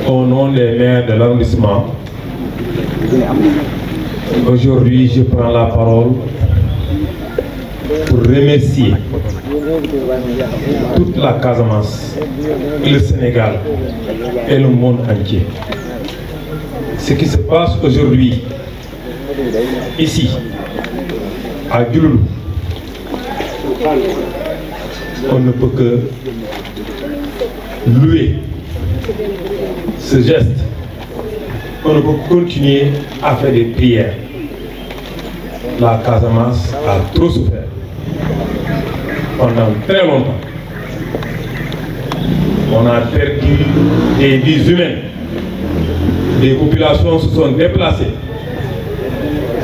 Au nom des maires de l'arrondissement, aujourd'hui je prends la parole pour remercier toute la Casamance, le Sénégal et le monde entier. Ce qui se passe aujourd'hui, ici, à Diouloulou, on ne peut que louer ce geste. On ne peut continuer à faire des prières. La Casamance a trop souffert pendant très longtemps. On a perdu des vies humaines. Des populations se sont déplacées.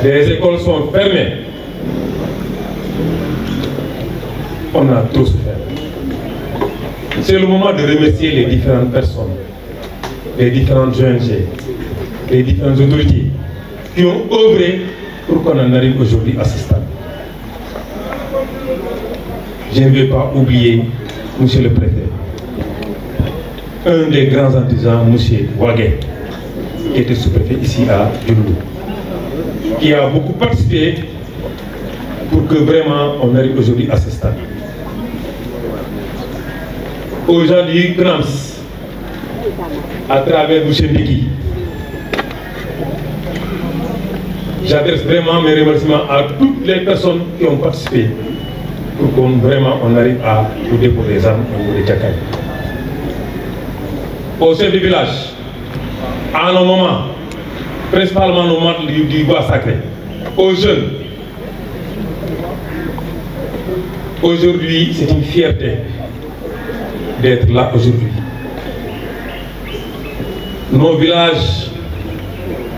Des écoles sont fermées. On a trop souffert. C'est le moment de remercier les différentes personnes, les différentes ONG, les différentes autorités qui ont œuvré pour qu'on en arrive aujourd'hui à ce stade. Je ne vais pas oublier Monsieur le Préfet, un des grands artisans, Monsieur Wagué, qui était sous-préfet ici à Diouloulou, qui a beaucoup participé pour que vraiment on arrive aujourd'hui à ce stade. Aux gens du CNAMS, à travers M. Mbiki, j'adresse vraiment mes remerciements à toutes les personnes qui ont participé pour qu'on vraiment on arrive à au dépôt des armes au niveau de Djakaï. Au chef du village, à nos moments, principalement nos membres du bois sacré, aux jeunes, aujourd'hui c'est une fierté d'être là aujourd'hui. Nos villages,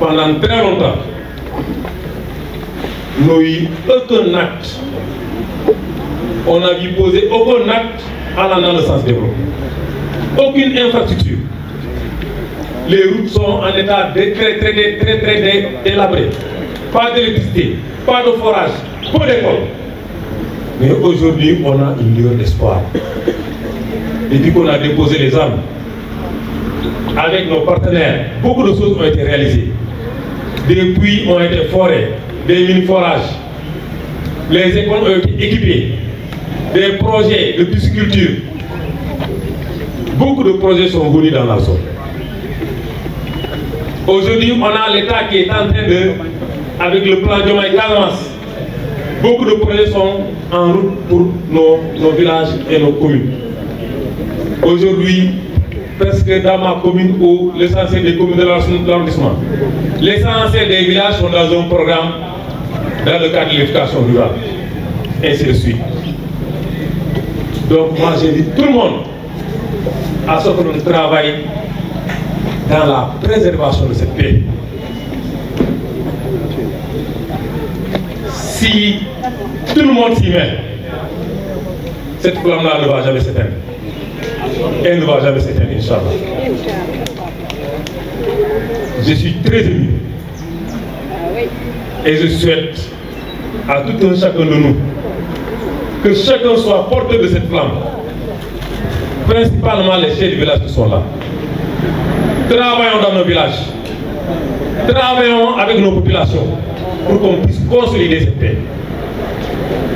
pendant très longtemps, n'ont eu aucun acte. On n'a vu poser aucun acte allant dans le sens développement. Aucune infrastructure. Les routes sont en état très délabré. Pas d'électricité, pas de forage, pas d'école. Mais aujourd'hui, on a une lueur d'espoir. Depuis qu'on a déposé les armes, avec nos partenaires, beaucoup de choses ont été réalisées. Des puits ont été forés, des mini-forages, les écoles ont été équipées, des projets de pisciculture. Beaucoup de projets sont venus dans la zone. Aujourd'hui, on a l'État qui est en train de, avec le plan Diomaye Casamance, beaucoup de projets sont en route pour nos villages et nos communes. Aujourd'hui, presque dans ma commune ou l'essentiel des communes de l'arrondissement, l'essentiel des villages sont dans un programme dans le cadre de l'éducation rurale, ainsi de suite. Donc moi j'invite tout le monde à ce que nous travaillions dans la préservation de cette paix. Si tout le monde s'y met, cette flamme-là ne va jamais s'éteindre. Elle ne va jamais s'éteindre, Inch'Allah. Je suis très ému. Et je souhaite à tout un chacun de nous que chacun soit porteur de cette flamme. Principalement les chefs du village qui sont là. Travaillons dans nos villages. Travaillons avec nos populations pour qu'on puisse consolider cette paix.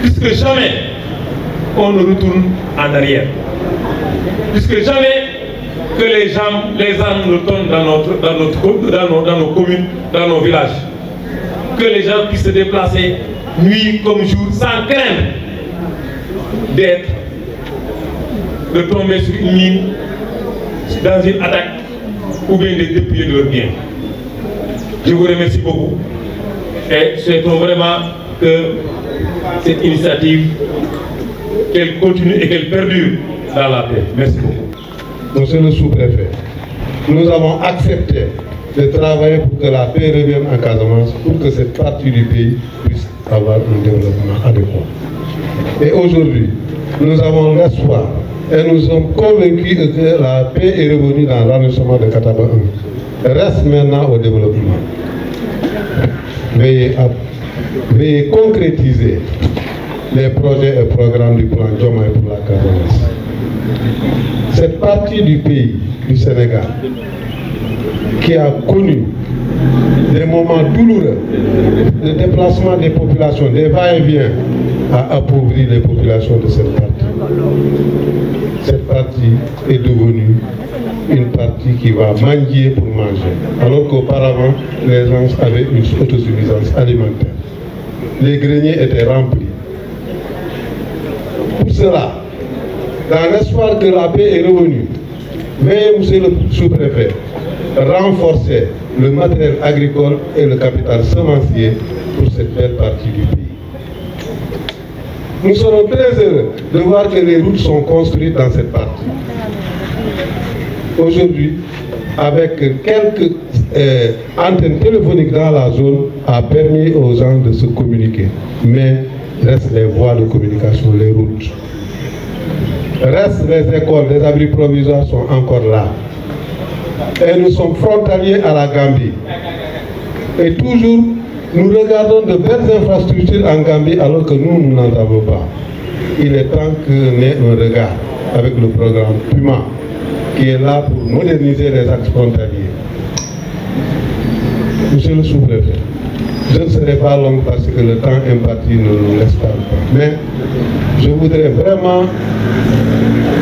Puisque jamais on ne retourne en arrière. Puisque jamais que les armes ne tombent dans nos communes, dans nos villages. Que les gens puissent se déplacer nuit comme jour sans craindre de tomber sur une mine, dans une attaque ou bien de dépouiller de leurs biens. Je vous remercie beaucoup et souhaitons vraiment que cette initiative, qu'elle continue et qu'elle perdure dans la paix. Merci beaucoup. Monsieur le sous-préfet, nous avons accepté de travailler pour que la paix revienne en Casamance, pour que cette partie du pays puisse avoir un développement adéquat. Et aujourd'hui, nous avons l'espoir et nous sommes convaincus que la paix est revenue dans l'arrondissement de Kataba 1. Reste maintenant au développement. Veuillez concrétiser les projets et programmes du plan Diomaye pour la Casamance. Cette partie du pays, du Sénégal, qui a connu des moments douloureux, le déplacement des populations, des va-et-vient, a appauvri les populations de cette partie. Cette partie est devenue une partie qui va mendier pour manger, alors qu'auparavant, les gens avaient une autosuffisance alimentaire. Les greniers étaient remplis. Pour cela, dans l'espoir que la paix est revenue, veuillez, monsieur le sous-préfet, renforcer le matériel agricole et le capital semencier pour cette belle partie du pays. Nous serons très heureux de voir que les routes sont construites dans cette partie. Aujourd'hui, avec quelques antennes téléphoniques dans la zone, a permis aux gens de se communiquer. Mais restent les voies de communication, les routes. Restent les écoles, les abris provisoires sont encore là. Et nous sommes frontaliers à la Gambie. Et toujours, nous regardons de belles infrastructures en Gambie alors que nous n'en avons pas. Il est temps que n'ait un regard avec le programme Puma qui est là pour moderniser les axes frontaliers. Monsieur le sous-préfet, je ne serai pas long parce que le temps imparti ne nous laisse pas. Mais je voudrais vraiment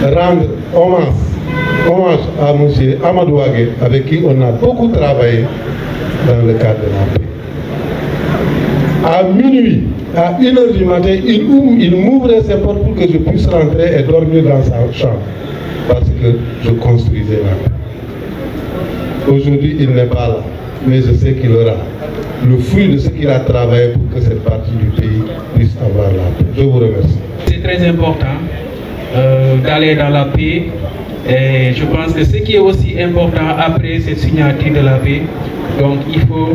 rendre hommage à M. Amadou Wagué, avec qui on a beaucoup travaillé dans le cadre de la paix. À minuit, à 1h du matin, il m'ouvrait ses portes pour que je puisse rentrer et dormir dans sa chambre, parce que je construisais la paix. Aujourd'hui, il n'est pas là, mais je sais qu'il aura le fruit de ce qu'il a travaillé pour que cette partie du pays puisse avoir la paix. Je vous remercie. C'est très important d'aller dans la paix. Et je pense que ce qui est aussi important après cette signature de la paix, donc il faut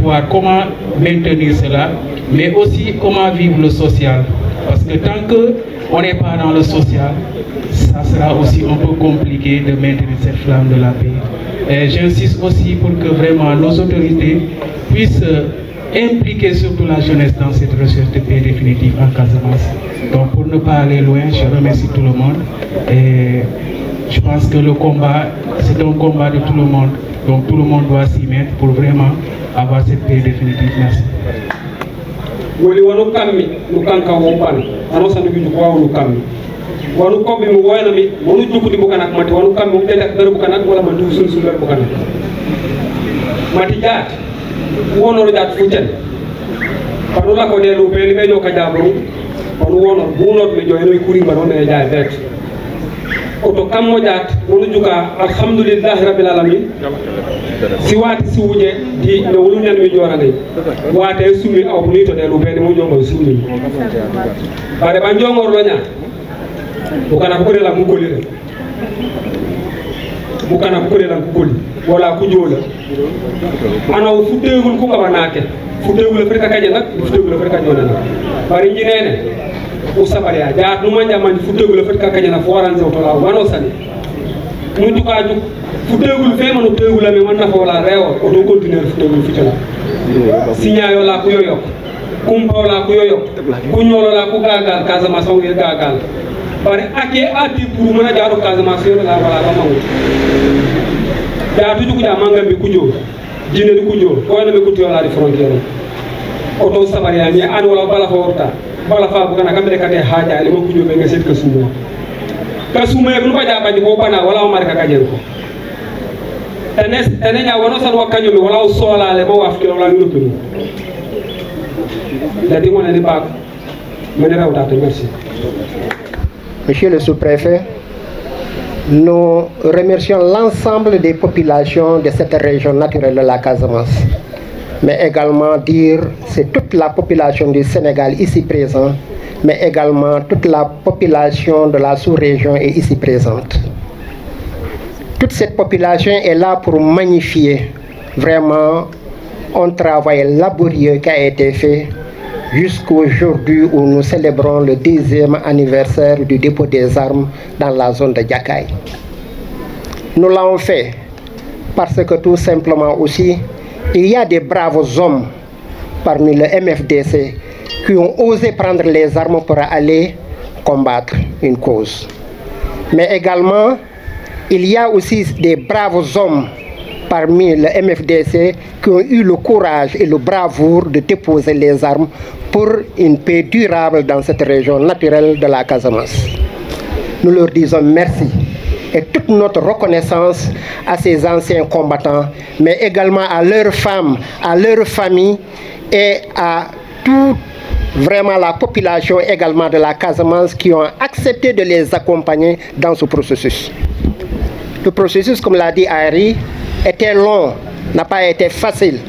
voir comment maintenir cela, mais aussi comment vivre le social. Parce que tant qu'on n'est pas dans le social, ça sera aussi un peu compliqué de maintenir cette flamme de la paix. Et j'insiste aussi pour que vraiment nos autorités puissent impliquer surtout la jeunesse dans cette recherche de paix définitive en Casamance. Donc pour ne pas aller loin, je remercie tout le monde. Et je pense que le combat, c'est un combat de tout le monde. Donc tout le monde doit s'y mettre pour vraiment avoir cette paix définitive. Merci. Woli wanu kammi nu kanka wompan ano sandu bi ko wanu kammi wanu ko bi mu wayna mi wonu jukudi bu kanak mati wanu kammi mu tele ak dara bu kanak wala ma du sun sun bu kanak mati jaat wono jaat fu ten panu la ko de lu pe li be joka jabru panu wono bu not be joy noy kuri ba non e jaay vet oto kam mo jaat wonu juka alhamdulillah rabbil alamin si wati si wuje di no wulu nen mi jorane wate sumi aw bu nito de lu be mo jongo sumi bare ban jongor lo nya bu kana ko de la mu kolire bu kana ko de la ko koli wala ku jola ana fu teewul ku ngaba nake fu teewul afrika kaje nak fu teewul afrika jona nak bari ñi nene o sabaria jaat nu manja man fu teewul afrika kaje na fo waran to la wano sani mu juka juk fu teewul fe manu teewul me man na fo la rewo o do continuer fu teewul fitala signayo la ku yoyok kumpa la ku yoyok ku ñolo la ku gagal Casamance o ngir gagal bari ake ati pour mëna jaaru Casamance yo la wala ba mawu jaatu juku ja mangam bi ku jo jine du ku jo ko na me ku tiyola di frontière auto sabaria ni an wala bala fa worta bala fa bu kana kambe kate haaja le mo ku jo be ngeset ka sumo ko ba ja bandi ko bana wala o marka kajen ko tane nya wono san wakanyo mi wala o sola le mo waf kilo la ñu ko la di wona ni bak mene rawta te merci. Monsieur le sous-préfet, nous remercions l'ensemble des populations de cette région naturelle de la Casamance. Mais également dire, c'est toute la population du Sénégal ici présente, mais également toute la population de la sous-région est ici présente. Toute cette population est là pour magnifier vraiment un travail laborieux qui a été fait jusqu'aujourd'hui où nous célébrons le 10e anniversaire du dépôt des armes dans la zone de Diakaye. Nous l'avons fait parce que tout simplement aussi, il y a des braves hommes parmi le MFDC qui ont osé prendre les armes pour aller combattre une cause. Mais également, il y a aussi des braves hommes parmi le MFDC qui ont eu le courage et le bravoure de déposer les armes pour une paix durable dans cette région naturelle de la Casamance. Nous leur disons merci et toute notre reconnaissance à ces anciens combattants, mais également à leurs femmes, à leurs familles et à toute vraiment la population également de la Casamance qui ont accepté de les accompagner dans ce processus. Le processus, comme l'a dit Henri, était long, n'a pas été facile,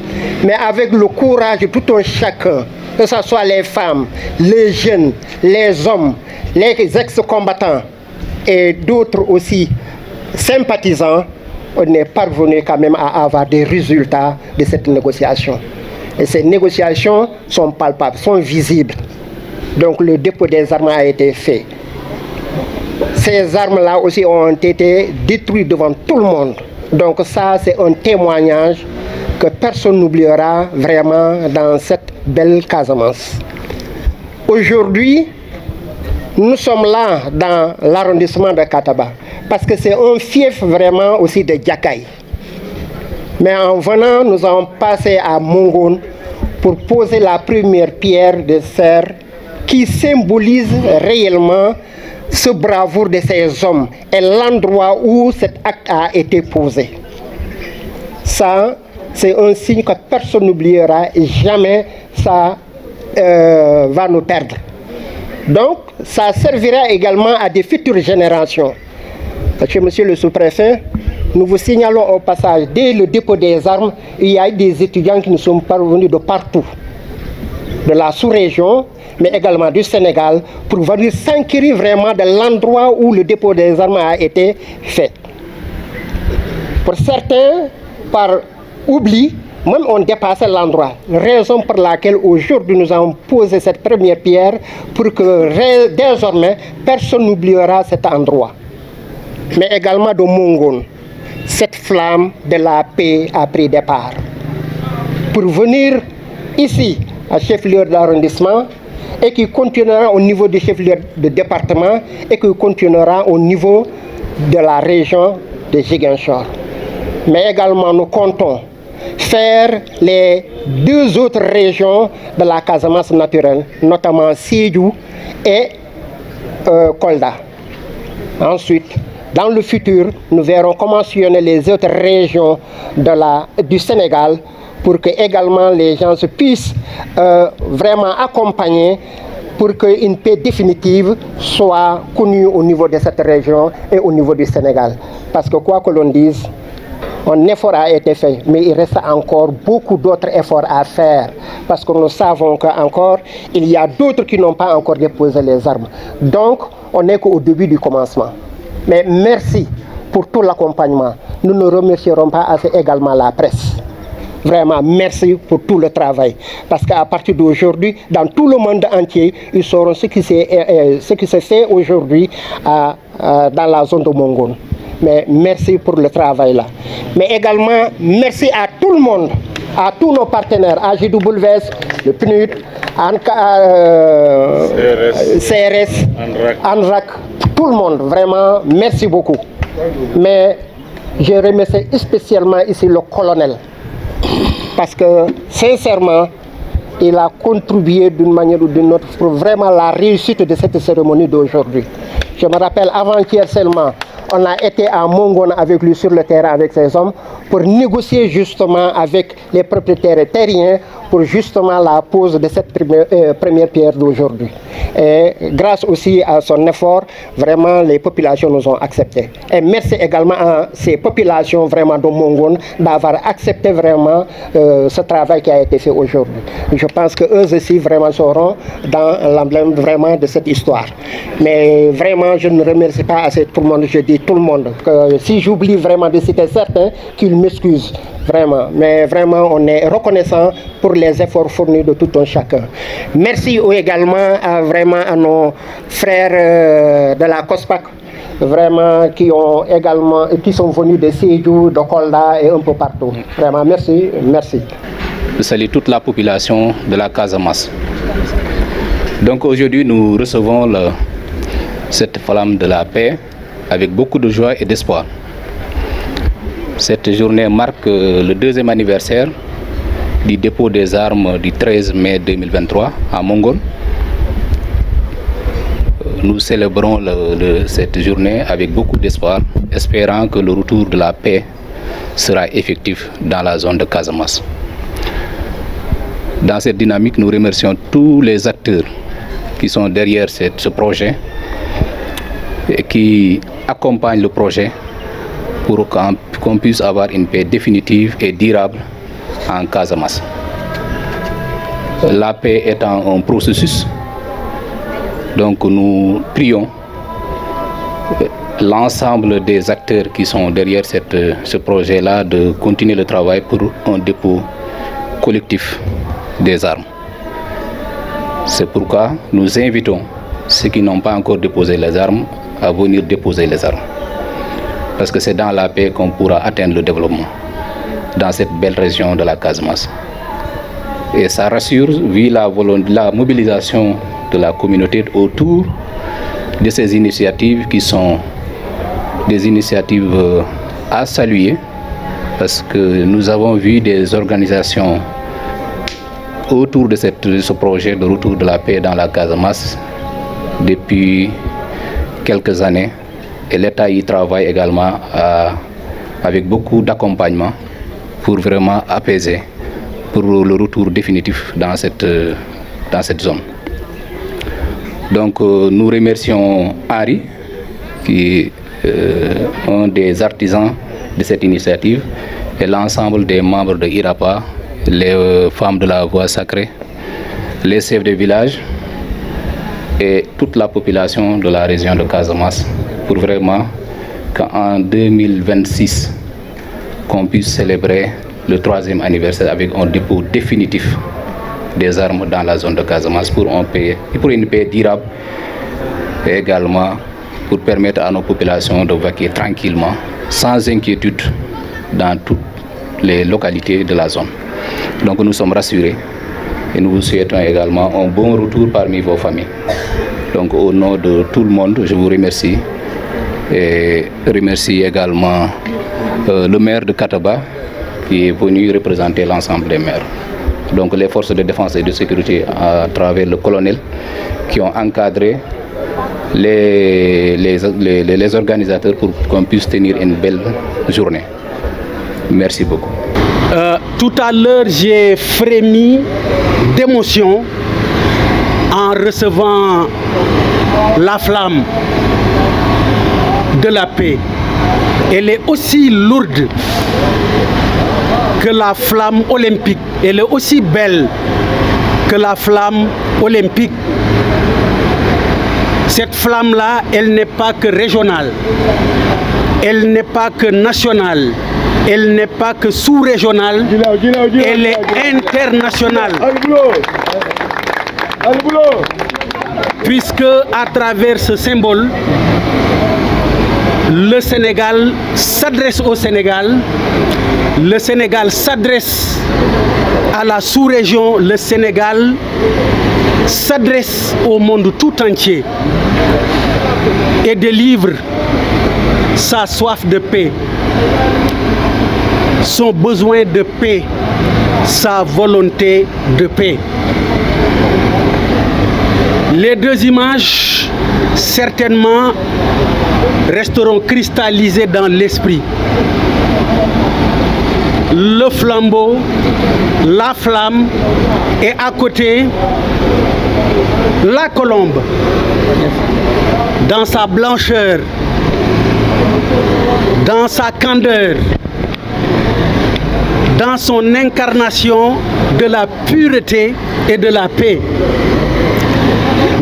mais avec le courage de tout un chacun, que ce soit les femmes, les jeunes, les hommes, les ex-combattants et d'autres aussi sympathisants, on est parvenu quand même à avoir des résultats de cette négociation. Et ces négociations sont palpables, sont visibles. Donc le dépôt des armes a été fait. Ces armes-là aussi ont été détruites devant tout le monde. Donc ça, c'est un témoignage que personne n'oubliera vraiment dans cette belle Casamance. Aujourd'hui, nous sommes là dans l'arrondissement de Kataba parce que c'est un fief vraiment aussi de Djakaï. Mais en venant, nous avons passé à Mongon pour poser la première pierre de serre qui symbolise réellement ce bravoure de ces hommes et l'endroit où cet acte a été posé. Ça, c'est un signe que personne n'oubliera et jamais ça va nous perdre. Donc, ça servira également à des futures générations. Parce que, monsieur le sous-préfet, nous vous signalons au passage, dès le dépôt des armes, il y a eu des étudiants qui nous sont parvenus de partout, de la sous-région, mais également du Sénégal, pour venir s'enquérir vraiment de l'endroit où le dépôt des armes a été fait. Pour certains, par oubli, même on dépassait l'endroit. Raison pour laquelle aujourd'hui nous avons posé cette première pierre pour que désormais personne n'oubliera cet endroit. Mais également de Mongon, cette flamme de la paix a pris départ. Pour venir ici, à chef-lieu d'arrondissement, et qui continuera au niveau du chef-lieu de département, et qui continuera au niveau de la région de Ziguinchor. Mais également nous comptons faire les deux autres régions de la Casamance naturelle, notamment Sédhiou et Kolda. Ensuite, dans le futur, nous verrons comment sillonner les autres régions du Sénégal pour que également les gens se puissent vraiment accompagner pour qu'une paix définitive soit connue au niveau de cette région et au niveau du Sénégal. Parce que quoi que l'on dise, un effort a été fait, mais il reste encore beaucoup d'autres efforts à faire. Parce que nous savons qu'encore, il y a d'autres qui n'ont pas encore déposé les armes. Donc, on n'est qu'au début du commencement. Mais merci pour tout l'accompagnement. Nous ne remercierons pas assez également la presse. Vraiment, merci pour tout le travail. Parce qu'à partir d'aujourd'hui, dans tout le monde entier, ils sauront ce qui se fait aujourd'hui dans la zone de Mongon. Mais merci pour le travail là. Mais également, merci à tout le monde, à tous nos partenaires, AGWS, le PNUD, CRS, ANRAC, tout le monde, vraiment, merci beaucoup. Mais je remercie spécialement ici le colonel, parce que sincèrement, il a contribué d'une manière ou d'une autre pour vraiment la réussite de cette cérémonie d'aujourd'hui. Je me rappelle, avant-hier seulement, on a été à Mongon avec lui sur le terrain avec ses hommes pour négocier justement avec les propriétaires terriens pour justement la pose de cette première pierre d'aujourd'hui. Et grâce aussi à son effort, vraiment les populations nous ont accepté. Et merci également à ces populations vraiment de Mongon d'avoir accepté vraiment ce travail qui a été fait aujourd'hui. Je pense qu'eux aussi vraiment seront dans l'emblème vraiment de cette histoire. Mais vraiment, je ne remercie pas assez tout le monde, je dis tout le monde. Que si j'oublie vraiment de citer certains, qu'ils m'excusent. Vraiment, mais vraiment, on est reconnaissant pour les efforts fournis de tout un chacun. Merci également à nos frères de la COSPAC, vraiment, qui sont venus de Sédhiou, de Kolda et un peu partout. Vraiment, merci, merci. Je salue toute la population de la Casamance. Donc aujourd'hui, nous recevons cette flamme de la paix avec beaucoup de joie et d'espoir. Cette journée marque le 2e anniversaire du dépôt des armes du 13 mai 2023 à Mongol. Nous célébrons cette journée avec beaucoup d'espoir, espérant que le retour de la paix sera effectif dans la zone de Casamance. Dans cette dynamique, nous remercions tous les acteurs qui sont derrière ce projet et qui accompagnent le projet pour qu'on puisse avoir une paix définitive et durable en Casamance. La paix étant un processus, donc nous prions l'ensemble des acteurs qui sont derrière ce projet-là de continuer le travail pour un dépôt collectif des armes. C'est pourquoi nous invitons ceux qui n'ont pas encore déposé les armes à venir déposer les armes. Parce que c'est dans la paix qu'on pourra atteindre le développement dans cette belle région de la Casamance. Et ça rassure, vu la mobilisation de la communauté autour de ces initiatives qui sont des initiatives à saluer, parce que nous avons vu des organisations autour de ce projet de retour de la paix dans la Casamance depuis quelques années, et l'État y travaille également avec beaucoup d'accompagnement pour vraiment apaiser pour le retour définitif dans cette zone. Donc nous remercions Henri, qui est un des artisans de cette initiative, et l'ensemble des membres de IRAPA, les femmes de la voie sacrée, les chefs de village et toute la population de la région de Casamance, pour vraiment qu'en 2026, qu'on puisse célébrer le 3e anniversaire avec un dépôt définitif des armes dans la zone de Casamance pour une paix durable, et également pour permettre à nos populations de vaquer tranquillement, sans inquiétude, dans toutes les localités de la zone. Donc nous sommes rassurés et nous vous souhaitons également un bon retour parmi vos familles. Donc au nom de tout le monde, je vous remercie et remercie également le maire de Kataba qui est venu représenter l'ensemble des maires. Donc les forces de défense et de sécurité à travers le colonel qui ont encadré les organisateurs pour qu'on puisse tenir une belle journée. Merci beaucoup. Tout à l'heure, j'ai frémi d'émotion en recevant la flamme de la paix. Elle est aussi lourde que la flamme olympique. Elle est aussi belle que la flamme olympique. Cette flamme-là, elle n'est pas que régionale, elle n'est pas que nationale, elle n'est pas que sous-régionale, elle est internationale. Puisque à travers ce symbole, le Sénégal s'adresse au Sénégal, le Sénégal s'adresse à la sous-région, le Sénégal s'adresse au monde tout entier et délivre sa soif de paix, son besoin de paix, sa volonté de paix. Les deux images, certainement, resteront cristallisées dans l'esprit. Le flambeau, la flamme, et à côté, la colombe, dans sa blancheur, dans sa candeur, dans son incarnation de la pureté et de la paix.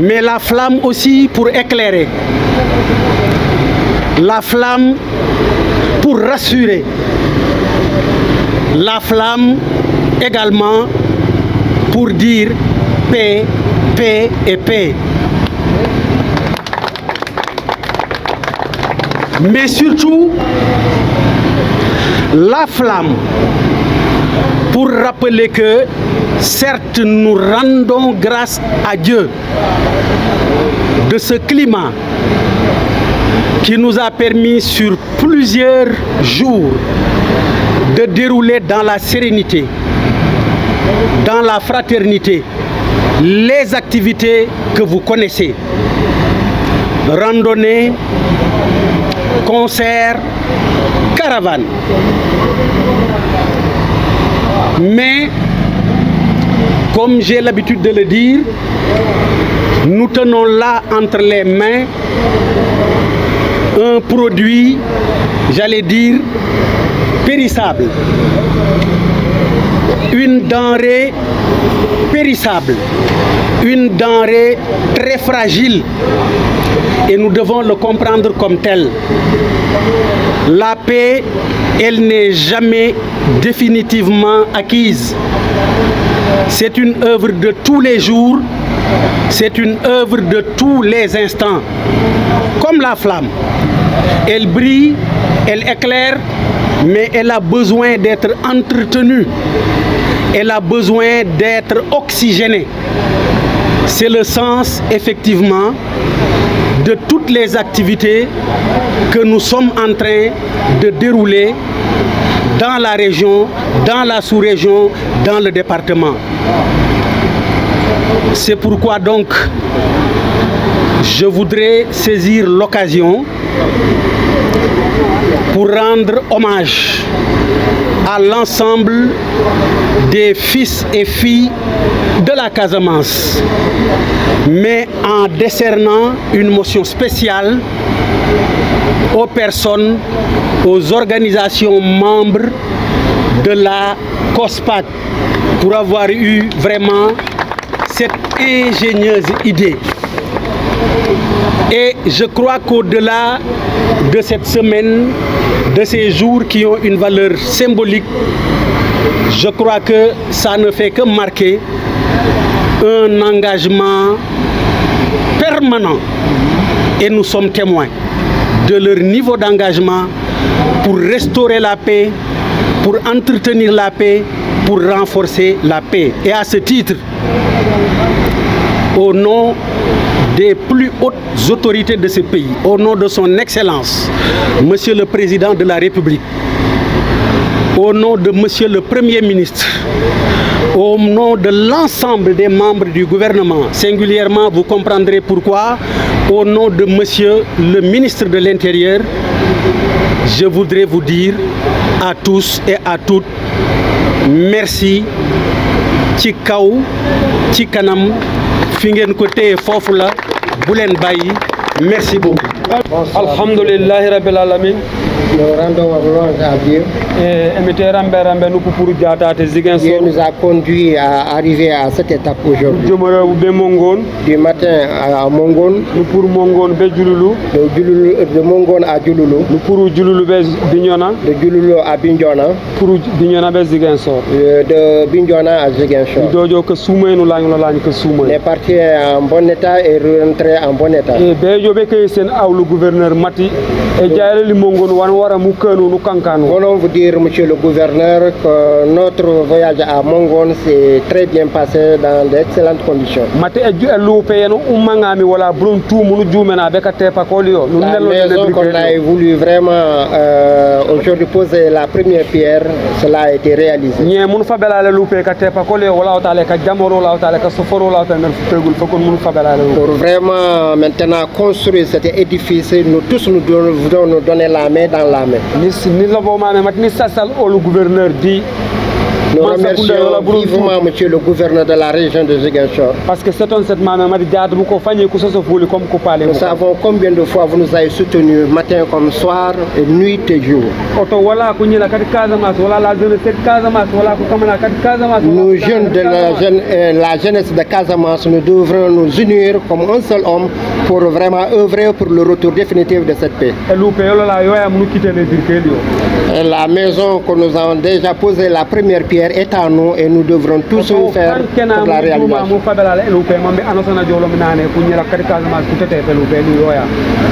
Mais la flamme aussi pour éclairer, la flamme pour rassurer, la flamme également pour dire paix, paix et paix. Mais surtout, la flamme pour rappeler que certes nous rendons grâce à Dieu de ce climat qui nous a permis sur plusieurs jours de dérouler dans la sérénité, dans la fraternité, les activités que vous connaissez. Randonnée, concerts, caravanes. Mais, comme j'ai l'habitude de le dire, nous tenons là entre les mains un produit, j'allais dire, périssable. Une denrée périssable, une denrée très fragile, et nous devons le comprendre comme tel. La paix, elle n'est jamais définitivement acquise. C'est une œuvre de tous les jours, c'est une œuvre de tous les instants. Comme la flamme, elle brille, elle éclaire, mais elle a besoin d'être entretenue. Elle a besoin d'être oxygénée. C'est le sens, effectivement, de toutes les activités que nous sommes en train de dérouler dans la région, dans la sous-région, dans le département. C'est pourquoi donc je voudrais saisir l'occasion pour rendre hommage à l'ensemble des fils et filles de la Casamance, mais en décernant une mention spéciale aux personnes, aux organisations membres de la COSPAC pour avoir eu vraiment cette ingénieuse idée. Et je crois qu'au-delà de cette semaine, de ces jours qui ont une valeur symbolique, je crois que ça ne fait que marquer un engagement permanent. Et nous sommes témoins de leur niveau d'engagement pour restaurer la paix, pour entretenir la paix, pour renforcer la paix. Et à ce titre, au nom des plus hautes autorités de ce pays, au nom de son Excellence, Monsieur le Président de la République, au nom de Monsieur le Premier ministre, au nom de l'ensemble des membres du gouvernement, singulièrement, vous comprendrez pourquoi, au nom de Monsieur le ministre de l'Intérieur, je voudrais vous dire à tous et à toutes, merci, ci kaw, ci kanam, fi ngeen ko téye foofu la, bu leen bàyyi, merci beaucoup. Alhamdulillahi Rabbil Alamin. Nous rendons hommage à Dieu. Dieu nous a conduits à arriver à cette étape aujourd'hui. Du matin à Mongon, de Mongon à Djouloulou, de Djouloulou à Bignona, de Bignona à Ziguinchor. On est parti en bon état et rentré en bon état. Le gouverneur Mati et Diareli Mongon Wanwara Mukano Nukankano. Voulons vous dire, monsieur le gouverneur, que notre voyage à Mongon s'est très bien passé dans d'excellentes conditions. La maison qu'on a voulu vraiment aujourd'hui poser la première pierre, cela a été réalisé. Pour vraiment maintenant construire cet édifice, nous tous nous devons nous donner la main dans la main. Nous remercions vivement monsieur le gouverneur de la région de Ziguinchor. Parce que nous savons combien de fois vous nous avez soutenus matin comme soir, et nuit et jour. Nous jeunes de la jeunesse de Casamance, nous devrons nous unir comme un seul homme pour vraiment œuvrer pour le retour définitif de cette paix. Et la maison que nous avons déjà posé la première pierre est à nous et nous devrons tous faire pour la réalisation.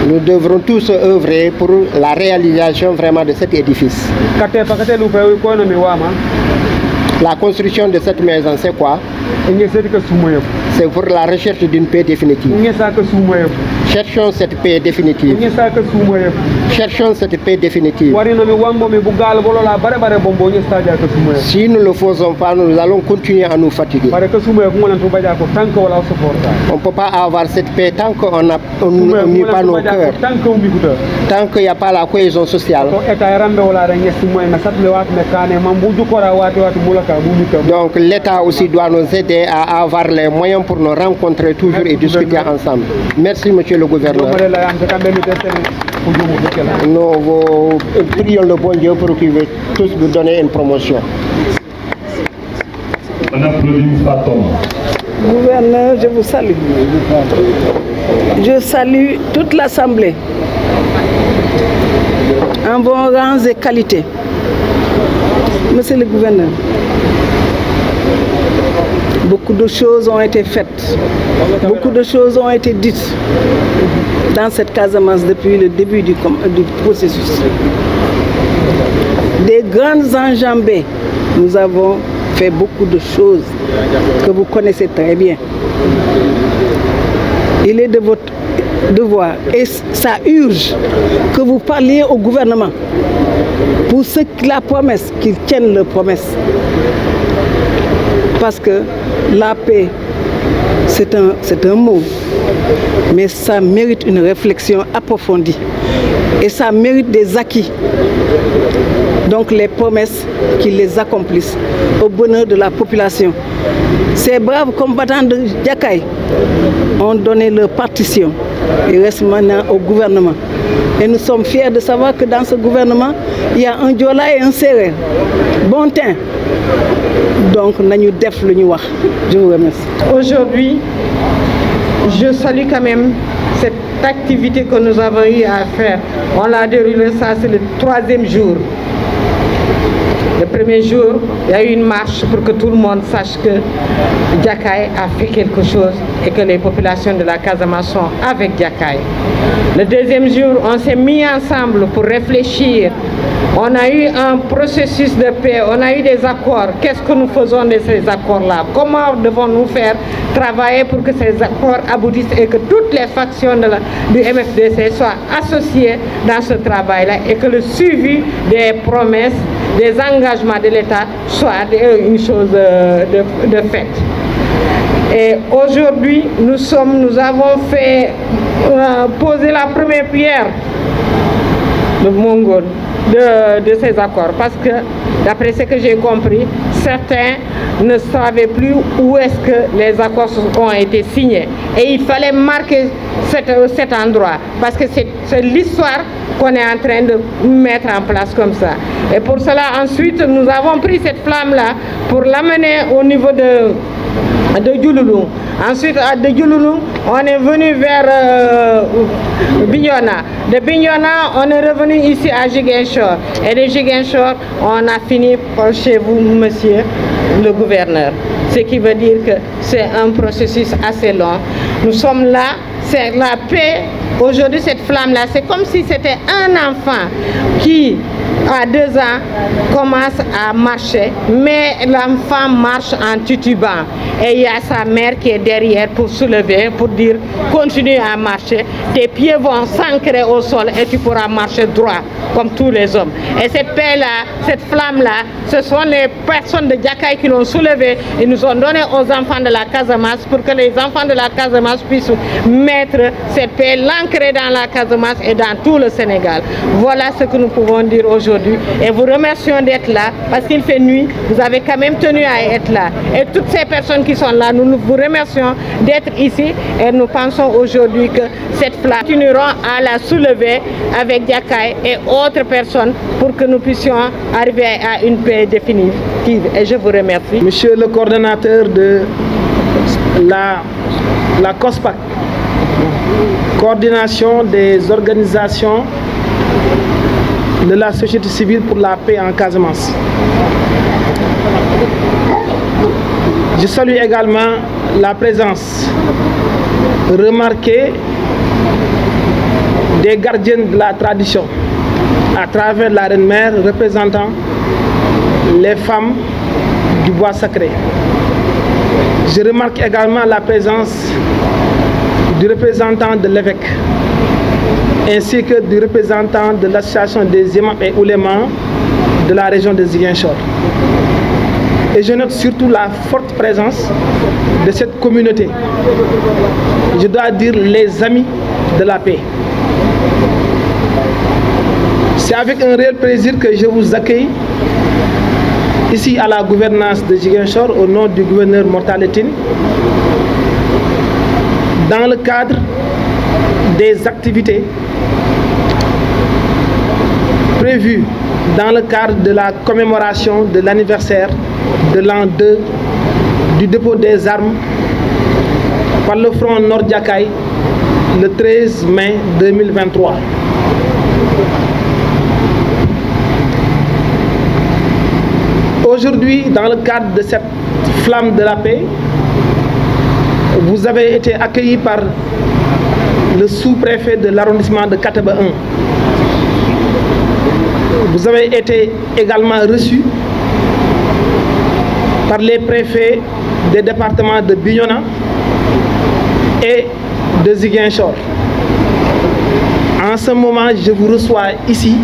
Nous devrons tous œuvrer pour la réalisation vraiment de cet édifice. La construction de cette maison, c'est quoi? C'est pour la recherche d'une paix définitive. Cherchons cette paix définitive. Cherchons cette paix définitive. Si nous ne le faisons pas, nous allons continuer à nous fatiguer. On ne peut pas avoir cette paix tant qu'on n'unit pas nos cœurs, tant qu'il n'y a pas la cohésion sociale. Donc l'État aussi doit nous aider à avoir les moyens pour nous rencontrer toujours et discuter ensemble. Merci, monsieur le gouverneur. Nous vous prions le bon Dieu pour qu'il veut tous vous donner une promotion. Gouverneur, je vous salue. Je salue toute l'Assemblée en vos rangs et qualités. Monsieur le gouverneur, beaucoup de choses ont été faites, beaucoup de choses ont été dites dans cette Casamance depuis le début du processus. Des grandes enjambées, nous avons fait beaucoup de choses que vous connaissez très bien. Il est de votre devoir, et ça urge, que vous parliez au gouvernement pour ceux qui la promesse, qu'ils tiennent leur promesse. Parce que la paix, c'est un mot, mais ça mérite une réflexion approfondie et ça mérite des acquis. Donc les promesses qu'ils les accomplissent au bonheur de la population. Ces braves combattants de Diakaye ont donné leur partition. Il reste maintenant au gouvernement. Et nous sommes fiers de savoir que dans ce gouvernement, il y a un Diola et un Sérère. Bon teint. Donc, nous def le Niwa. Je vous remercie. Aujourd'hui, je salue quand même cette activité que nous avons eu à faire. On l'a déroulé, ça c'est le 3e jour. Le premier jour, il y a eu une marche pour que tout le monde sache que Diakaye a fait quelque chose et que les populations de la Casamance sont avec Diakaye. Le deuxième jour, on s'est mis ensemble pour réfléchir. On a eu un processus de paix, on a eu des accords. Qu'est-ce que nous faisons de ces accords-là? Comment devons-nous faire travailler pour que ces accords aboutissent et que toutes les factions du MFDC soient associées dans ce travail-là et que le suivi des promesses, des engagements de l'État soit une chose de fait. Et aujourd'hui, nous avons fait poser la première pierre de Mongol de ces accords, parce que d'après ce que j'ai compris, certains ne savaient plus où est-ce que les accords ont été signés. Et il fallait marquer cet endroit, parce que c'est l'histoire qu'on est en train de mettre en place comme ça. Et pour cela, ensuite, nous avons pris cette flamme-là pour l'amener au niveau de Djouloulou. Ensuite, de Djouloulou, on est venu vers Bignona. De Bignona, on est revenu ici à Ziguinchor. Et de Ziguinchor, on a fini par chez vous, monsieur le gouverneur. Ce qui veut dire que c'est un processus assez long. Nous sommes là, c'est la paix. Aujourd'hui, cette flamme-là, c'est comme si c'était un enfant qui, à 2 ans, commence à marcher, mais l'enfant marche en titubant. Et il y a sa mère qui est derrière pour soulever, pour dire continue à marcher, tes pieds vont s'ancrer au sol et tu pourras marcher droit comme tous les hommes. Et cette paix-là, cette flamme-là, ce sont les personnes de Diakaye qui l'ont soulevée et nous ont donné aux enfants de la Casamance pour que les enfants de la Casamance puissent mettre cette paix, l'ancrer dans la Casamance et dans tout le Sénégal. Voilà ce que nous pouvons dire aujourd'hui. Et vous remercions d'être là parce qu'il fait nuit, vous avez quand même tenu à être là. Et toutes ces personnes qui sont là, nous vous remercions d'être ici et nous pensons aujourd'hui que cette flamme continueront à la soulever avec Diakaye et autres personnes pour que nous puissions arriver à une paix définitive. Et je vous remercie. Monsieur le coordonnateur de la COSPAC, coordination des organisations de la société civile pour la paix en Casamance. Je salue également la présence remarquée des gardiens de la tradition à travers la reine-mère représentant les femmes du bois sacré. Je remarque également la présence du représentant de l'évêque, ainsi que du représentant de l'association des imams et oulémas de la région de Ziguinchor. Et je note surtout la forte présence de cette communauté. Je dois dire les amis de la paix. C'est avec un réel plaisir que je vous accueille ici à la gouvernance de Ziguinchor au nom du gouverneur Mortalla Tine, dans le cadre des activités prévues dans le cadre de la commémoration de l'anniversaire de l'an 2 du dépôt des armes par le front Nord-Diakaï le 13 mai 2023. Aujourd'hui, dans le cadre de cette flamme de la paix, vous avez été accueillis par le sous-préfet de l'arrondissement de Kataba 1. Vous avez été également reçus par les préfets des départements de Bignona et de Ziguinchor. En ce moment, je vous reçois ici,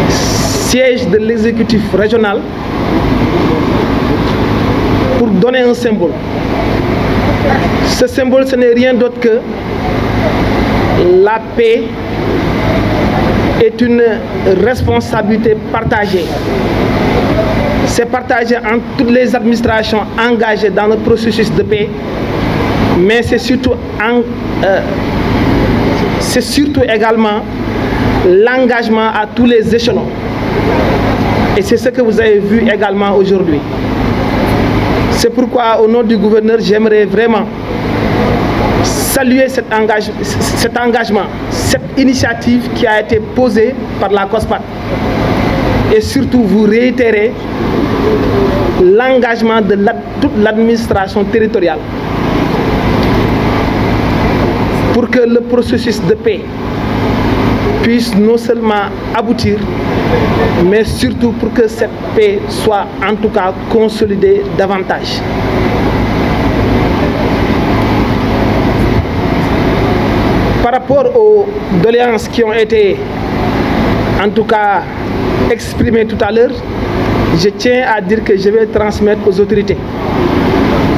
siège de l'exécutif régional, pour donner un symbole. Ce symbole, ce n'est rien d'autre que la paix est une responsabilité partagée. C'est partagé entre toutes les administrations engagées dans le processus de paix, mais c'est surtout également l'engagement à tous les échelons. Et c'est ce que vous avez vu également aujourd'hui. C'est pourquoi, au nom du gouverneur, j'aimerais vraiment saluer cet engagement, cette initiative qui a été posée par la COSPAT. Et surtout vous réitérer l'engagement de toute l'administration territoriale pour que le processus de paix puisse non seulement aboutir, mais surtout pour que cette paix soit en tout cas consolidée davantage. Par rapport aux doléances qui ont été en tout cas exprimées tout à l'heure, je tiens à dire que je vais transmettre aux autorités,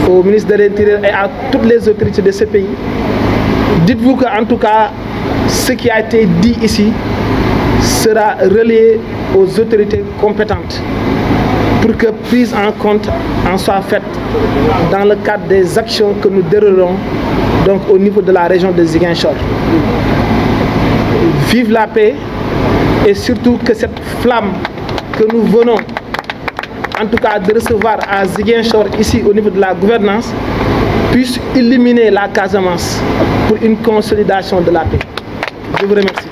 au ministre de l'Intérieur et à toutes les autorités de ce pays. Dites-vous qu'en tout cas, ce qui a été dit ici sera relayé aux autorités compétentes pour que prise en compte en soit faite dans le cadre des actions que nous déroulerons donc au niveau de la région de Ziguinchor. Vive la paix et surtout que cette flamme que nous venons en tout cas de recevoir à Ziguinchor ici au niveau de la gouvernance puisse illuminer la Casamance pour une consolidation de la paix. Je vous remercie.